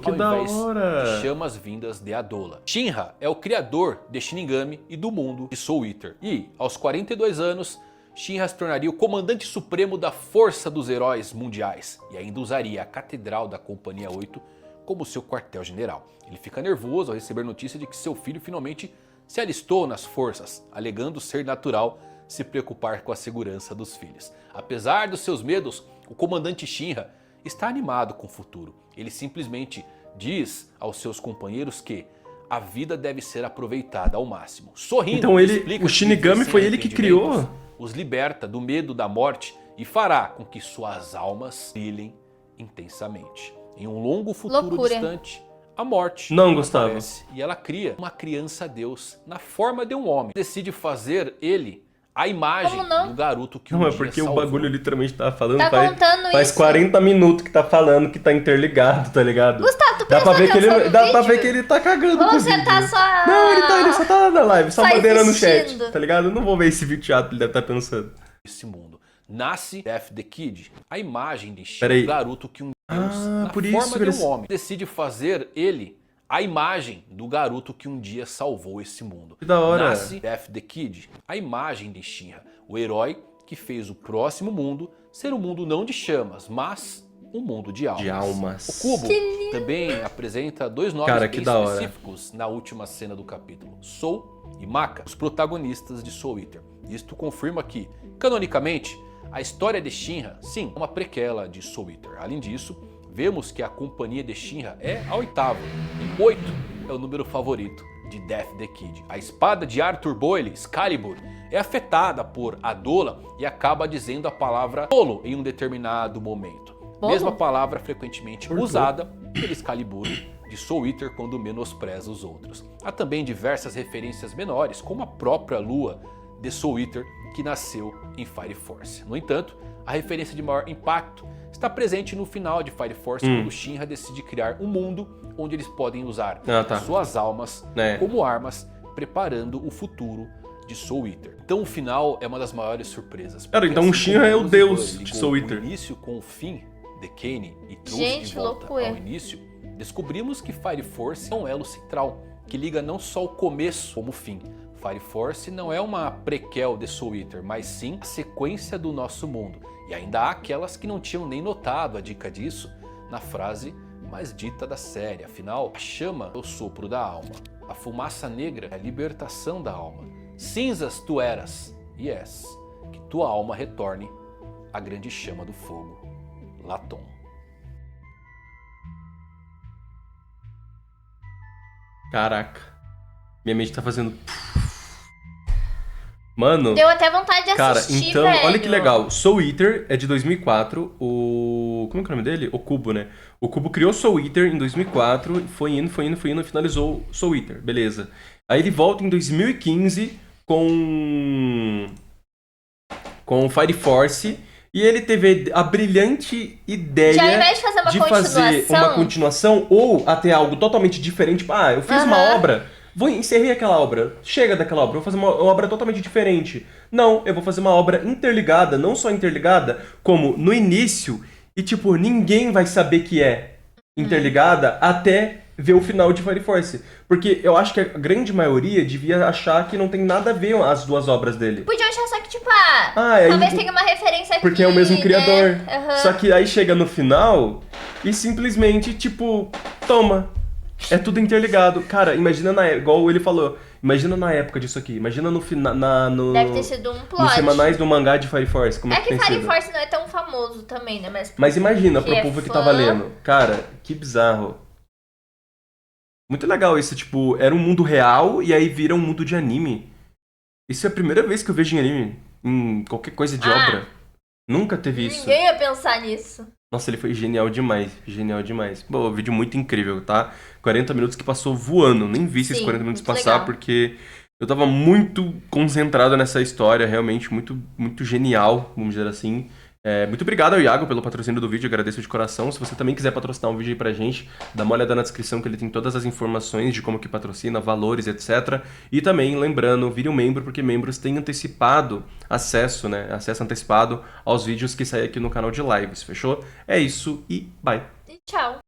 que da hora. de chamas vindas de Adola. Shinra é o criador de Shinigami e do mundo de Soul Eater. E aos 42 anos, Shinra se tornaria o comandante supremo da força dos heróis mundiais e ainda usaria a Catedral da Companhia 8 como seu quartel-general. Ele fica nervoso ao receber notícia de que seu filho finalmente se alistou nas forças, alegando ser natural se preocupar com a segurança dos filhos. Apesar dos seus medos, o comandante Shinra está animado com o futuro. Ele simplesmente diz aos seus companheiros que a vida deve ser aproveitada ao máximo. Sorrindo, então o Shinigami foi ele que criou? Os liberta do medo da morte e fará com que suas almas brilhem intensamente. Em um longo futuro distante, a morte não gostava e ela cria uma criança-deus na forma de um homem. Decide fazer ele a imagem do garoto que não é porque salvou. O bagulho literalmente tá falando faz 40 minutos que tá falando que tá interligado, tá ligado? Gustavo, tu dá pra ver que ele tá cagando com o vídeo. Tá só... Não, ele só tá na live, só bandeira no chat, tá ligado? Eu não vou ver esse vídeo chato, ele deve estar pensando. Esse mundo. Nasce Death the Kid, a imagem de Shinra, o garoto que um deus na por forma isso de um homem. Decide fazer ele a imagem do garoto que um dia salvou esse mundo. Que da hora. Nasce Death the Kid, a imagem de Shinra, o herói que fez o próximo mundo ser um mundo não de chamas, mas um mundo de almas. De almas. O Cubo também apresenta dois nomes Cara, bem que da hora. específicos na última cena do capítulo. Soul e Maka, os protagonistas de Soul Eater. Isto confirma que, canonicamente, a história de Shinra, sim, é uma prequela de Soul Eater. Além disso, vemos que a companhia de Shinra é a oitava, e 8 é o número favorito de Death the Kid. A espada de Arthur Boyle, Excalibur, é afetada por Adola e acaba dizendo a palavra tolo em um determinado momento. Bolo? Mesma palavra frequentemente usada pelo Excalibur de Soul Eater quando menospreza os outros. Há também diversas referências menores, como a própria lua de Soul Eater que nasceu em Fire Force. No entanto, a referência de maior impacto está presente no final de Fire Force, quando Shinra decide criar um mundo onde eles podem usar suas almas como armas, preparando o futuro de Soul Eater. Então o final é uma das maiores surpresas. Cara, então o Shinra é o deus de Soul Eater. O início com o fim de Kane e trouxe Gente, de volta loucura. ao início, descobrimos que Fire Force é um elo central, que liga não só o começo como o fim. Fire Force não é uma prequel de Soul Eater, mas sim a sequência do nosso mundo. E ainda há aquelas que não tinham nem notado a dica disso na frase mais dita da série. Afinal, a chama é o sopro da alma. A fumaça negra é a libertação da alma. Cinzas tu eras, yes, que tua alma retorne à grande chama do fogo. Latom. Caraca. Minha mente tá fazendo... Mano... Deu até vontade de Cara, assistir, então, velho. olha que legal. Soul Eater é de 2004. Como é que é o nome dele? O Cubo, né? O Cubo criou Soul Eater em 2004. Foi indo e finalizou Soul Eater. Beleza. Aí ele volta em 2015 com Fire Force. E ele teve a brilhante ideia Já ao invés de fazer uma fazer uma continuação ou até algo totalmente diferente. Tipo, eu fiz uma obra, encerrei aquela obra, chega daquela obra, vou fazer uma obra totalmente diferente. Não, eu vou fazer uma obra interligada, não só interligada, como no início, e tipo, ninguém vai saber que é interligada até ver o final de Fire Force. Porque eu acho que a grande maioria devia achar que não tem nada a ver as duas obras dele. Podia achar só que, tipo, talvez tenha uma referência aqui, porque é o mesmo criador. Né? Só que aí chega no final e simplesmente, tipo, toma. É tudo interligado. Cara, imagina igual ele falou, imagina na época disso aqui. Imagina no final. Deve ter sido um plot. Nos semanais do mangá de Fire Force. Como É que tem Fire sido? Force não é tão famoso também, né? Mas imagina pro é povo que fã. tava lendo. Cara, que bizarro. Muito legal isso, tipo, era um mundo real e aí vira um mundo de anime. Isso é a primeira vez que eu vejo em anime, em qualquer coisa de obra. Nunca teve isso. Ninguém ia pensar nisso. Nossa, ele foi genial demais, genial demais. Bom, vídeo muito incrível, tá? 40 minutos que passou voando, nem vi esses Sim, 40 minutos muito passar, legal. porque eu tava muito concentrado nessa história, realmente muito, muito genial, vamos dizer assim. Muito obrigado ao Iago pelo patrocínio do vídeo, agradeço de coração. Se você também quiser patrocinar um vídeo aí pra gente, dá uma olhada na descrição que ele tem todas as informações de como que patrocina, valores, etc. E também, lembrando, vire um membro, porque membros têm antecipado acesso, né? Acesso antecipado aos vídeos que saem aqui no canal de lives, fechou? É isso e bye! E tchau.